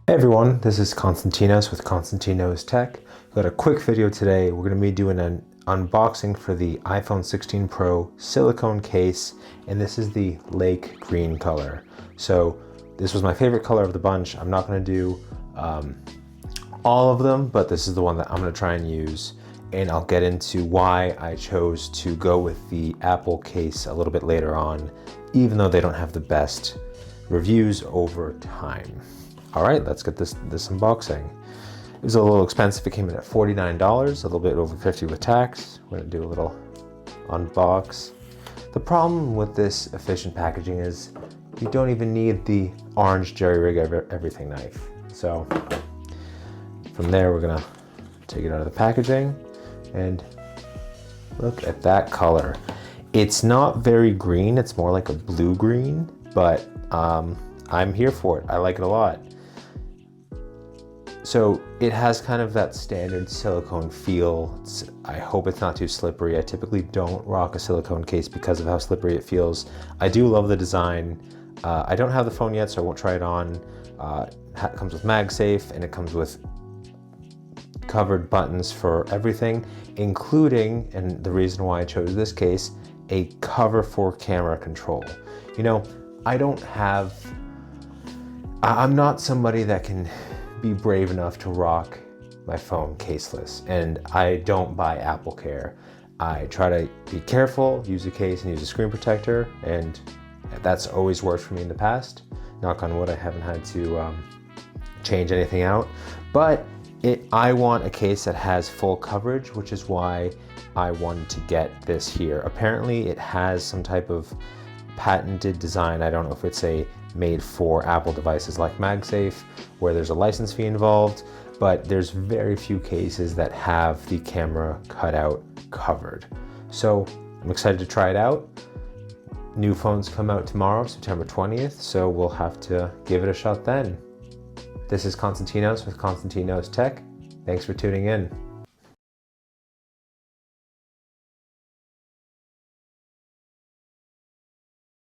Hey everyone, this is Konstantinos with Konstantinos Tech. Got a quick video today. We're going to be doing an unboxing for the iPhone 16 Pro silicone case, and this is the lake green color. So this was my favorite color of the bunch. I'm not going to do all of them, but this is the one that I'm going to try and use, and I'll get into why I chose to go with the Apple case a little bit later on, even though they don't have the best reviews over time. All right, let's get this unboxing. It was a little expensive. It came in at $49, a little bit over $50 with tax. We're gonna do a little unbox. The problem with this efficient packaging is you don't even need the orange jerry-rig everything knife. So from there, we're gonna take it out of the packaging and look at that color. It's not very green, it's more like a blue-green, but I'm here for it. I like it a lot. So it has kind of that standard silicone feel. I hope it's not too slippery. I typically don't rock a silicone case because of how slippery it feels. I do love the design. I don't have the phone yet, so I won't try it on. It comes with MagSafe, and it comes with covered buttons for everything, including, and the reason why I chose this case, a cover for camera control. You know, I'm not somebody that can be brave enough to rock my phone caseless, and I don't buy Apple Care. I try to be careful, use a case and use a screen protector, and that's always worked for me in the past. Knock on wood, I haven't had to change anything out, but I want a case that has full coverage, which is why I wanted to get this here. Apparently it has some type of patented design. I don't know if it's made for Apple devices like MagSafe, where there's a license fee involved, but there's very few cases that have the camera cutout covered. So I'm excited to try it out. New phones come out tomorrow, September 20th, so we'll have to give it a shot then. This is Konstantinos with Konstantinos Tech. Thanks for tuning in.